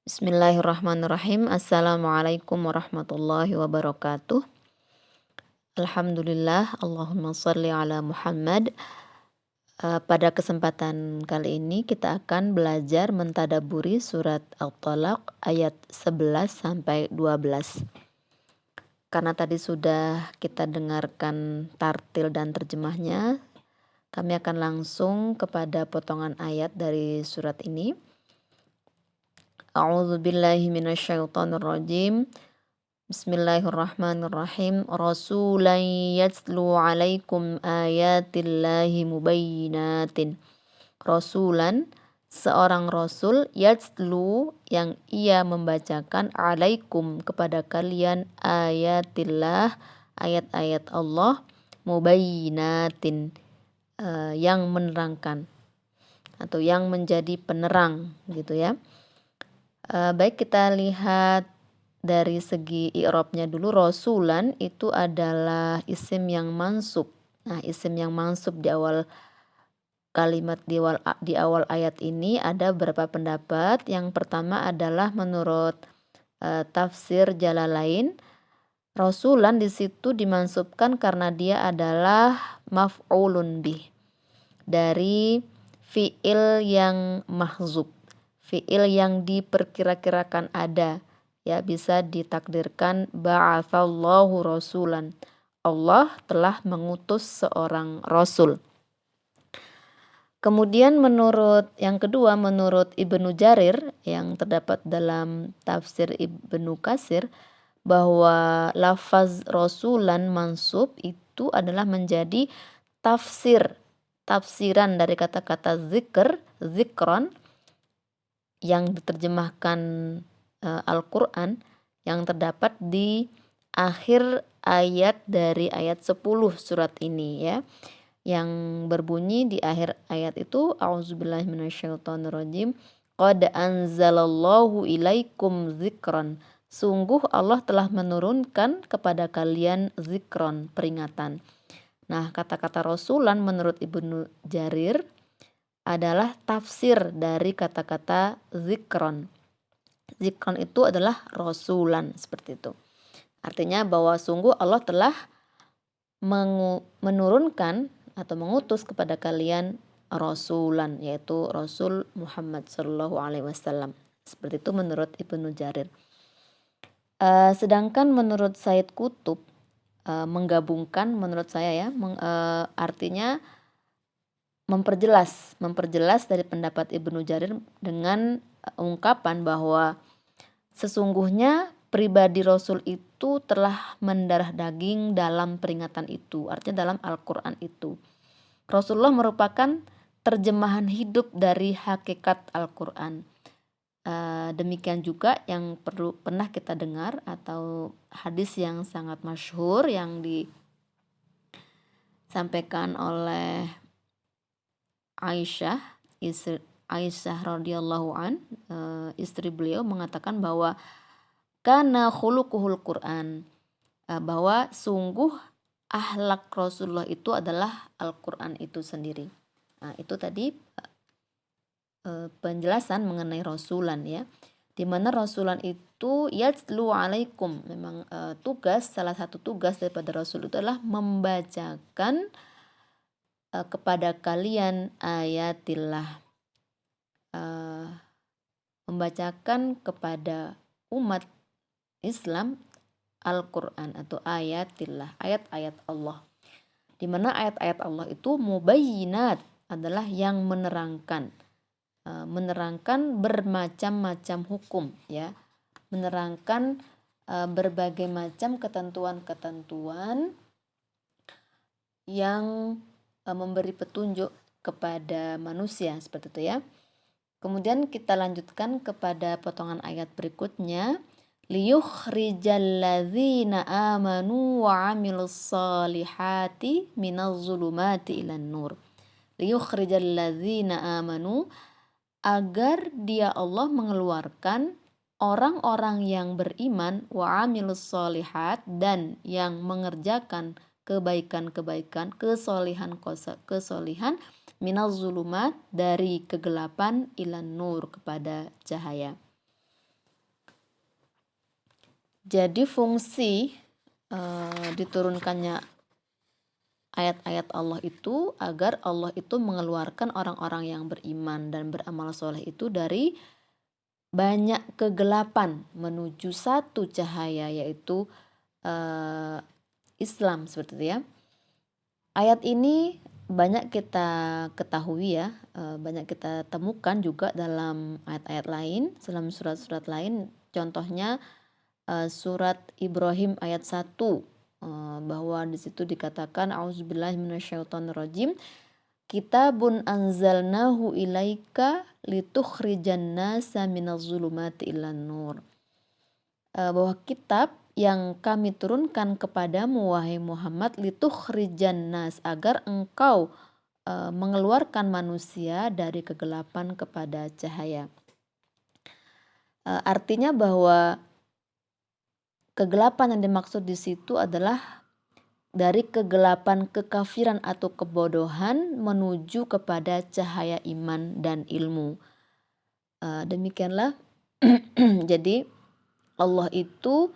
Bismillahirrahmanirrahim. Assalamualaikum warahmatullahi wabarakatuh. Alhamdulillah, Allahumma shalli ala Muhammad. Pada kesempatan kali ini kita akan belajar mentadaburi surat At-Talaq ayat 11 sampai 12. Karena tadi sudah kita dengarkan tartil dan terjemahnya, kami akan langsung kepada potongan ayat dari surat ini. A'udzu billahi minasyaitonir rajim. Bismillahirrahmanirrahim. Rasulan yatslu 'alaikum ayatillahi mubayyinatin. Rasulan, seorang rasul, yatslu, yang ia membacakan, 'alaikum, kepada kalian, ayatillah, ayat-ayat Allah, mubayyinatin, yang menerangkan atau yang menjadi penerang gitu ya. Baik, kita lihat dari segi i'rabnya dulu. Rasulan itu adalah isim yang mansub. Nah, isim yang mansub di awal kalimat, di awal ayat ini ada beberapa pendapat. Yang pertama adalah menurut tafsir Jalalain, Rasulan di situ dimansubkan karena dia adalah maf'ulun bih, dari fi'il yang mahzub, fi'il yang diperkira-kirakan ada, ya, bisa ditakdirkan ba'atsallahu rasulan, Allah telah mengutus seorang rasul. Kemudian yang kedua, menurut Ibnu Jarir yang terdapat dalam tafsir Ibnu Katsir, bahwa lafaz rasulan mansub itu adalah menjadi tafsiran dari kata-kata zikron, yang diterjemahkan Al-Quran, yang terdapat di akhir ayat dari ayat 10 surat ini, ya, yang berbunyi di akhir ayat itu, a'udzubillahi minasyaitonirrajim, qad anzalallahu ilaikum zikron, sungguh Allah telah menurunkan kepada kalian zikron, peringatan. Nah, kata-kata rasulan menurut Ibnu Jarir adalah tafsir dari kata-kata zikron. Zikron itu adalah rasulan, seperti itu. Artinya bahwa sungguh Allah telah menurunkan atau mengutus kepada kalian rasulan, yaitu Rasul Muhammad Shallallahu Alaihi Wasallam. Seperti itu menurut Ibnu Jarir. Sedangkan menurut Said Qutb, menggabungkan, menurut saya ya, artinya memperjelas dari pendapat Ibnu Jarir dengan ungkapan bahwa sesungguhnya pribadi Rasul itu telah mendarah daging dalam peringatan itu, artinya dalam Al-Quran itu. Rasulullah merupakan terjemahan hidup dari hakikat Al-Quran. Demikian juga yang pernah kita dengar, atau hadis yang sangat masyhur yang disampaikan oleh Aisyah radhiyallahu an, istri beliau, mengatakan bahwa kana khuluquhul Quran, bahwa sungguh akhlak Rasulullah itu adalah Al-Quran itu sendiri. Nah, itu tadi penjelasan mengenai rasulan, ya, di mana rasulan itu yatslu alaikum, memang salah satu tugas daripada rasul itu adalah membacakan kepada kalian ayatillah, membacakan kepada umat Islam Al-Quran atau ayatillah, ayat-ayat Allah, di mana ayat-ayat Allah itu mubayyinat, adalah yang menerangkan bermacam-macam hukum, ya, menerangkan berbagai macam ketentuan-ketentuan yang memberi petunjuk kepada manusia, seperti itu, ya. Kemudian kita lanjutkan kepada potongan ayat berikutnya, liyukhrijal ladzina amanu wa 'amilus solihati minaz zulumati ilan nur. Liyukhrijal ladzina amanu, agar dia Allah mengeluarkan orang-orang yang beriman, wa 'amilus solihat, dan yang mengerjakan kebaikan-kebaikan, kesolihan, minaz zulumat, dari kegelapan, ilan nur, kepada cahaya. Jadi fungsi diturunkannya ayat-ayat Allah itu agar Allah itu mengeluarkan orang-orang yang beriman dan beramal soleh itu dari banyak kegelapan menuju satu cahaya, yaitu Islam, seperti itu ya. Ayat ini banyak kita ketahui ya, banyak kita temukan juga dalam ayat-ayat lain, dalam surat-surat lain. Contohnya surat Ibrahim ayat 1, bahwa di situ dikatakan auzubillahi minasyaitonirrajim, kitabun anzalnahu ilaika litukhrijan nasa minaz zulumati ilan nur. Bahwa kitab yang kami turunkan kepadamu wahai Muhammad litukhrijan nas, agar engkau mengeluarkan manusia dari kegelapan kepada cahaya. Artinya bahwa kegelapan yang dimaksud di situ adalah dari kegelapan kekafiran atau kebodohan menuju kepada cahaya iman dan ilmu. Demikianlah jadi Allah itu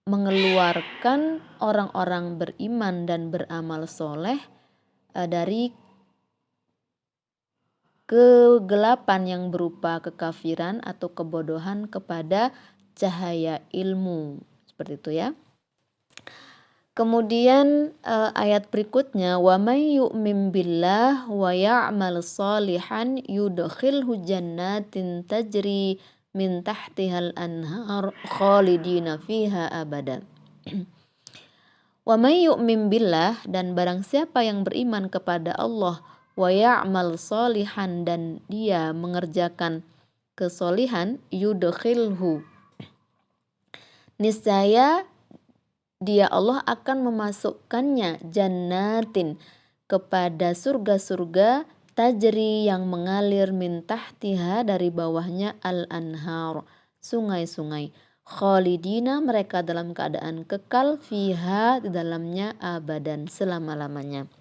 mengeluarkan orang-orang beriman dan beramal soleh dari kegelapan yang berupa kekafiran atau kebodohan kepada cahaya ilmu, seperti itu ya. Kemudian ayat berikutnya, wa may yu'min billah wa ya'mal shalihan yudkhilhu jannatin tajri min tahtihal anhar khalidina fiha abada. Wa may yu'min billah, dan barang siapa yang beriman kepada Allah, wa ya'mal shalihan, dan dia mengerjakan kesolihan, yudkhilhu, niscaya dia Allah akan memasukkannya, jannatin, kepada surga-surga, tajri, yang mengalir, min tahtiha, dari bawahnya, al-anhar, sungai-sungai, khalidina, mereka dalam keadaan kekal, fiha, di dalamnya, abadan, selama-lamanya.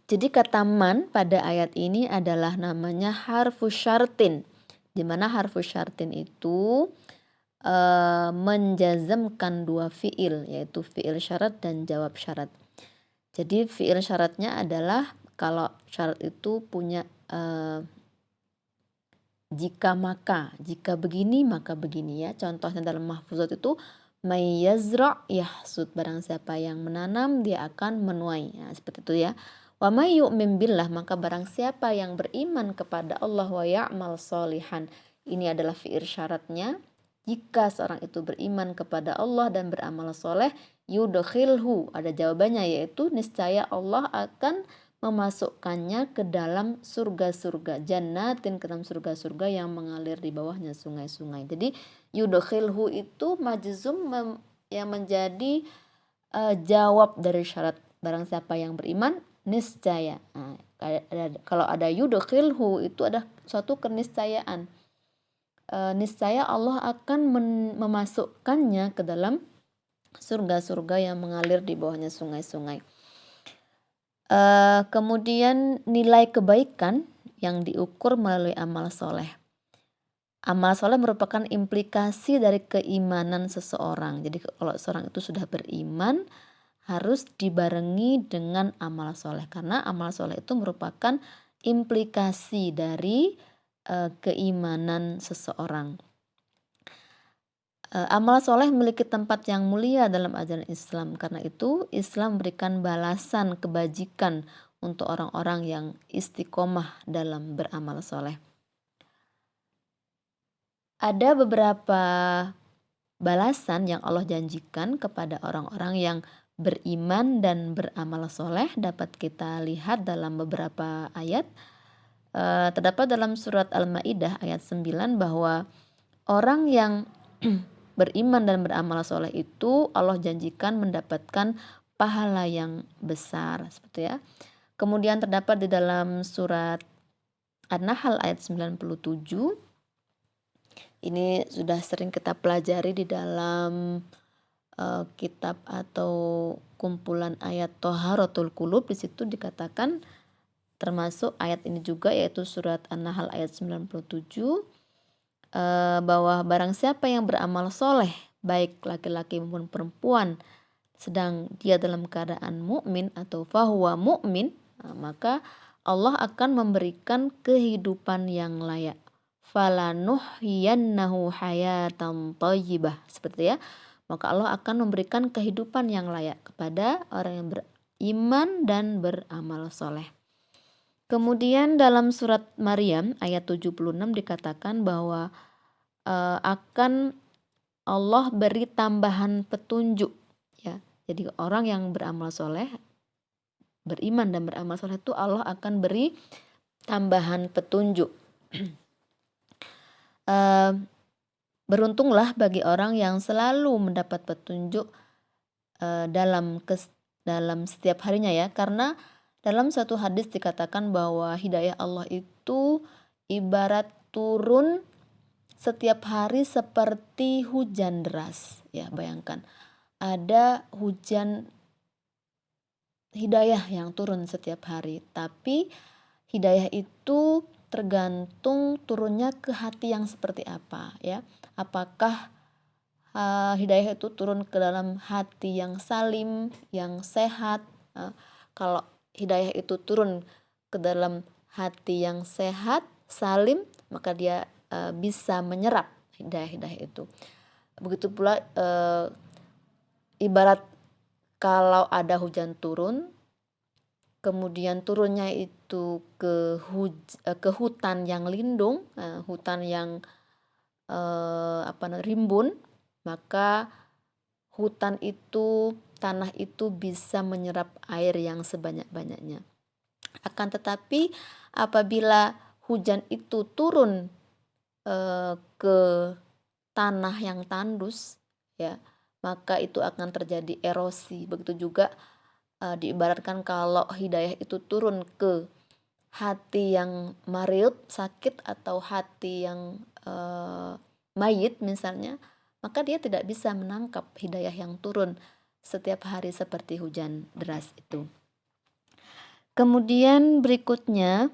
Jadi kata man pada ayat ini adalah namanya harfu syartin, di mana harfu syartin itu menjazamkan dua fiil, yaitu fiil syarat dan jawab syarat. Jadi fiil syaratnya adalah kalau syarat itu punya jika maka, jika begini maka begini ya. Contohnya dalam mahfuzat itu may yazra' yahsud, barang siapa yang menanam dia akan menuai. Ya, seperti itu ya. Wa may yu'min billah, maka barang siapa yang beriman kepada Allah, wa ya'mal sholihan, ini adalah fiil syaratnya. Jika seorang itu beriman kepada Allah dan beramal soleh, yudkhilhu, ada jawabannya, yaitu niscaya Allah akan memasukkannya ke dalam surga-surga, jannatin, ke dalam surga-surga yang mengalir di bawahnya sungai-sungai. Jadi yudkhilhu itu majzum yang menjadi jawab dari syarat barang siapa yang beriman, niscaya. Nah, kalau ada yudkhilhu itu ada suatu keniscayaan. Niscaya Allah akan memasukkannya ke dalam surga-surga yang mengalir di bawahnya sungai-sungai. Kemudian nilai kebaikan yang diukur melalui amal soleh. Amal soleh merupakan implikasi dari keimanan seseorang. Jadi kalau seorang itu sudah beriman, harus dibarengi dengan amal soleh, karena amal soleh itu merupakan implikasi dari keimanan seseorang. Amal soleh memiliki tempat yang mulia dalam ajaran Islam. Karena itu Islam memberikan balasan kebajikan untuk orang-orang yang istiqomah dalam beramal soleh. Ada beberapa balasan yang Allah janjikan kepada orang-orang yang beriman dan beramal soleh, dapat kita lihat dalam beberapa ayat. Terdapat dalam surat Al-Maidah ayat 9 bahwa orang yang beriman dan beramal soleh itu Allah janjikan mendapatkan pahala yang besar, seperti ya. Kemudian terdapat di dalam surat An-Nahl ayat 97. Ini sudah sering kita pelajari di dalam kitab atau kumpulan ayat Thaharatul Qulub. Di situ dikatakan termasuk ayat ini juga, yaitu surat An-Nahl ayat 97, bahwa barang siapa yang beramal soleh baik laki-laki maupun perempuan, sedang dia dalam keadaan mukmin atau fahuwa mukmin, maka Allah akan memberikan kehidupan yang layak. Falanuhyiyannahu hayatan thayyibah, seperti ya. Maka Allah akan memberikan kehidupan yang layak kepada orang yang beriman dan beramal soleh. Kemudian dalam surat Maryam ayat 76 dikatakan bahwa akan Allah beri tambahan petunjuk, ya. Jadi orang yang beramal soleh, beriman dan beramal soleh itu Allah akan beri tambahan petunjuk. Beruntunglah bagi orang yang selalu mendapat petunjuk dalam setiap harinya, ya, karena dalam satu hadis dikatakan bahwa hidayah Allah itu ibarat turun setiap hari seperti hujan deras, ya. Bayangkan ada hujan hidayah yang turun setiap hari, tapi hidayah itu tergantung turunnya ke hati yang seperti apa, ya. Apakah hidayah itu turun ke dalam hati yang salim, yang sehat. Kalau hidayah itu turun ke dalam hati yang sehat, salim, maka dia bisa menyerap hidayah-hidayah itu. Begitu pula ibarat kalau ada hujan turun, kemudian turunnya itu ke hutan yang lindung, hutan yang rimbun, maka hutan itu, tanah itu bisa menyerap air yang sebanyak-banyaknya. Akan tetapi apabila hujan itu turun ke tanah yang tandus, ya, maka itu akan terjadi erosi. Begitu juga diibaratkan kalau hidayah itu turun ke hati yang marid, sakit, atau hati yang mayit misalnya, maka dia tidak bisa menangkap hidayah yang turun setiap hari seperti hujan deras itu. Kemudian berikutnya,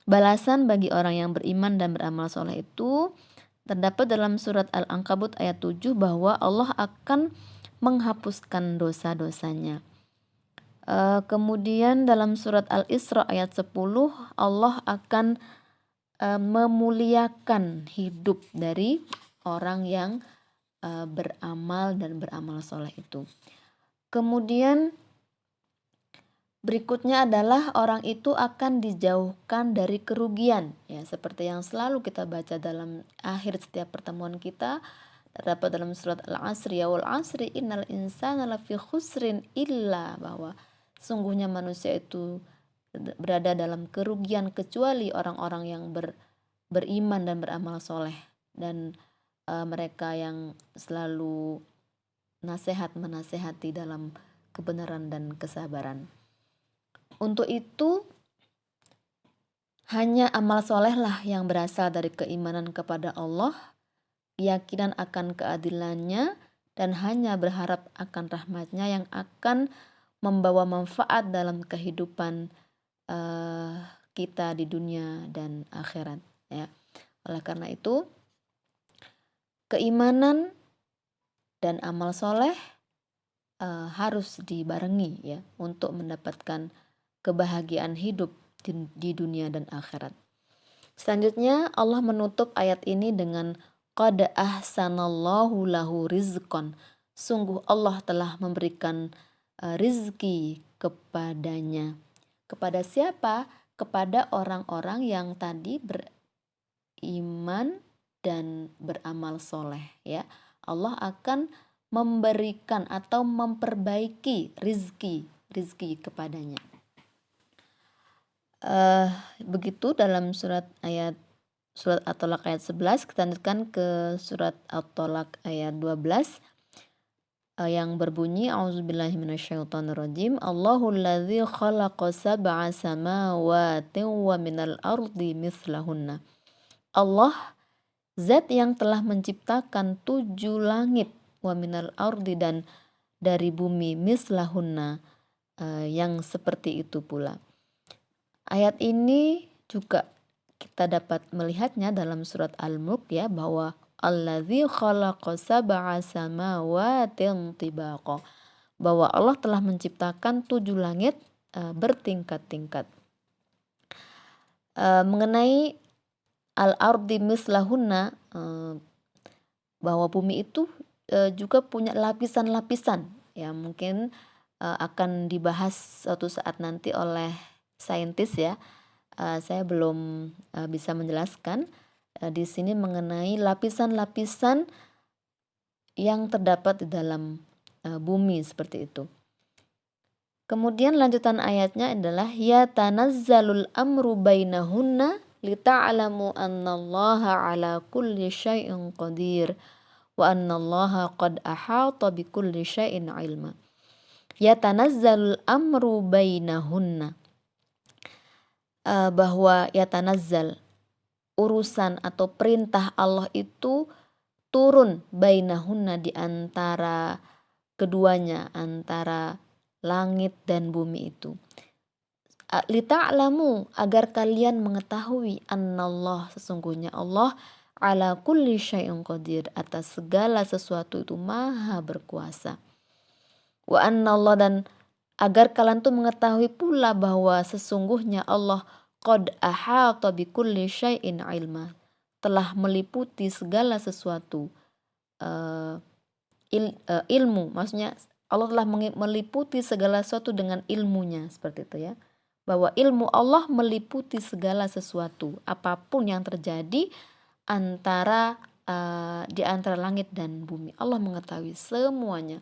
balasan bagi orang yang beriman dan beramal soleh itu terdapat dalam surat Al-Ankabut ayat 7 bahwa Allah akan menghapuskan dosa-dosanya. Kemudian dalam surat Al-Isra ayat 10 Allah akan memuliakan hidup dari orang yang beramal dan beramal soleh itu. Kemudian berikutnya adalah orang itu akan dijauhkan dari kerugian, ya, seperti yang selalu kita baca dalam akhir setiap pertemuan kita, terdapat dalam surat Al-Asri, ya wal asri innal insana lafi khusrin illa, bahwa sungguhnya manusia itu berada dalam kerugian kecuali orang-orang yang beriman dan beramal soleh, dan mereka yang selalu menasehati dalam kebenaran dan kesabaran. Untuk itu hanya amal solehlah yang berasal dari keimanan kepada Allah, keyakinan akan keadilannya, dan hanya berharap akan rahmatnya yang akan membawa manfaat dalam kehidupan kita di dunia dan akhirat, ya. Oleh karena itu, keimanan dan amal soleh harus dibarengi, ya, untuk mendapatkan kebahagiaan hidup di dunia dan akhirat. Selanjutnya Allah menutup ayat ini dengan qad ahsanallahu lahu rizqan. Sungguh Allah telah memberikan rizki kepadanya. Kepada siapa? Kepada orang-orang yang tadi beriman dan beramal soleh, ya. Allah akan memberikan atau memperbaiki rizki kepadanya. Begitu dalam surat At-Tolak ayat 11, kita lanjutkan ke surat At-Tolak ayat 12 yang berbunyi a'udzubillahi minasyaitonirrajim. Allahul ladzi khalaqa sab'a samawati wa minal ardi mithlahunna. Allah zat yang telah menciptakan 7 langit, wa minal ardi, dan dari bumi, mislahunna, yang seperti itu pula. Ayat ini juga kita dapat melihatnya dalam surat Al-Mulk, ya, bahwa Allazi khalaqa sab'a samawatin tibaqa. Bahwa Allah telah menciptakan 7 langit bertingkat-tingkat. Mengenai al-ardi mislahunna, bahwa bumi itu juga punya lapisan-lapisan ya, mungkin akan dibahas suatu saat nanti oleh saintis ya. Saya belum bisa menjelaskan di sini mengenai lapisan-lapisan yang terdapat di dalam bumi seperti itu. Kemudian lanjutan ayatnya adalah ya tanazzalul amru bainahunna lita'lamu annallaha ala kulli syai'in qadir wa annallaha qad ahata bi kulli syai'in ilma. Ya tanazzalul amru bainahunna, bahwa ya tanazzal, urusan atau perintah Allah itu turun bainahunna, di antara keduanya, antara langit dan bumi itu. Lita'lamu, agar kalian mengetahui, annallah, sesungguhnya Allah, ala kulli syai'in qadir, atas segala sesuatu itu maha berkuasa. Wa annallah, dan agar kalian tuh mengetahui pula bahwa sesungguhnya Allah qad ahata bi kulli syai'in ilma, telah meliputi segala sesuatu ilmu, maksudnya Allah telah meliputi segala sesuatu dengan ilmunya, seperti itu ya. Bahwa ilmu Allah meliputi segala sesuatu, apapun yang terjadi di antara langit dan bumi. Allah mengetahui semuanya.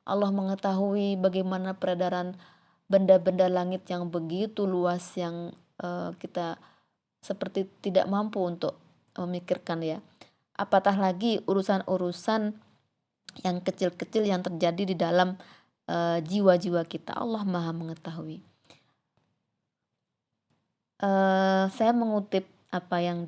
Allah mengetahui bagaimana peredaran benda-benda langit yang begitu luas, yang kita seperti tidak mampu untuk memikirkan ya. Apatah lagi urusan-urusan yang kecil-kecil yang terjadi di dalam jiwa-jiwa kita. Allah maha mengetahui. Saya mengutip apa yang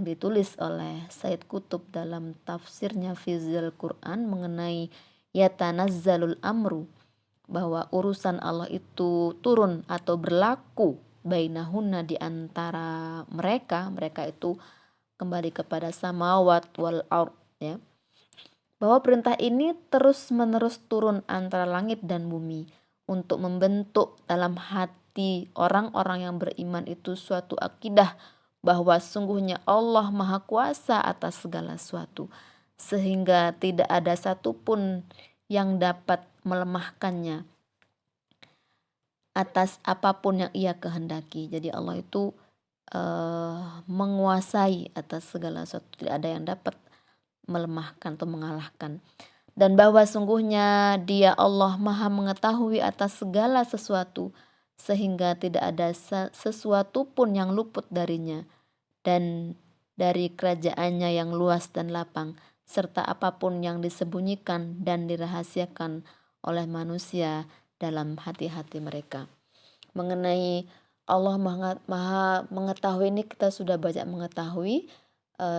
ditulis oleh Said Qutb dalam tafsirnya Fizil Quran mengenai yatanazzalul amru, bahwa urusan Allah itu turun atau berlaku bainahunna, di antara mereka itu kembali kepada samawat wal ard ya. Bahwa perintah ini terus menerus turun antara langit dan bumi untuk membentuk dalam hati orang-orang yang beriman itu suatu akidah bahwa sungguhnya Allah maha kuasa atas segala sesuatu, sehingga tidak ada satupun yang dapat melemahkannya atas apapun yang ia kehendaki. Jadi Allah itu menguasai atas segala sesuatu, tidak ada yang dapat melemahkan atau mengalahkan. Dan bahwa sungguhnya Dia Allah maha mengetahui atas segala sesuatu, sehingga tidak ada sesuatu pun yang luput darinya dan dari kerajaannya yang luas dan lapang, serta apapun yang disembunyikan dan dirahasiakan oleh manusia dalam hati-hati mereka. Mengenai Allah maha mengetahui ini kita sudah banyak mengetahui,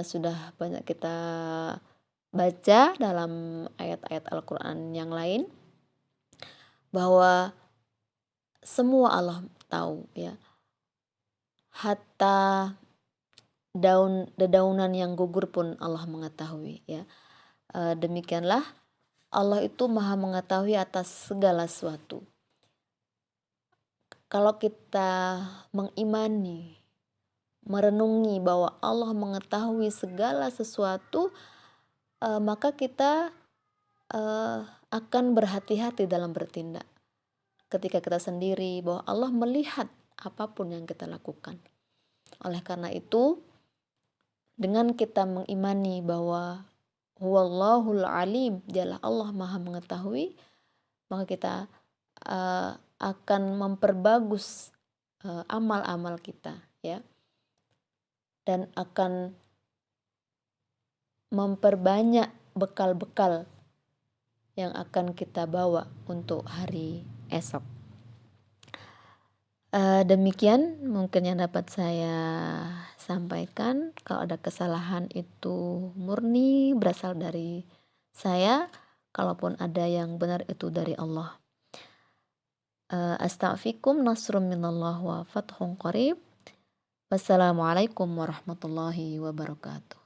sudah banyak kita baca dalam ayat-ayat Al-Quran yang lain, bahwa semua Allah tahu ya. Hatta dedaunan yang gugur pun Allah mengetahui ya. Demikianlah Allah itu maha mengetahui atas segala sesuatu. Kalau kita mengimani, merenungi bahwa Allah mengetahui segala sesuatu, maka kita akan berhati-hati dalam bertindak. Ketika kita sendiri, bahwa Allah melihat apapun yang kita lakukan. Oleh karena itu, dengan kita mengimani bahwa huwallahul alim, dialah Allah maha mengetahui, maka kita akan memperbagus amal-amal kita ya, dan akan memperbanyak bekal-bekal yang akan kita bawa untuk hari esok. Demikian mungkin yang dapat saya sampaikan. Kalau ada kesalahan itu murni berasal dari saya, kalaupun ada yang benar itu dari Allah. Astaghfirukum, nasrum minallah wa fathun qarib. Wassalamualaikum warahmatullahi wabarakatuh.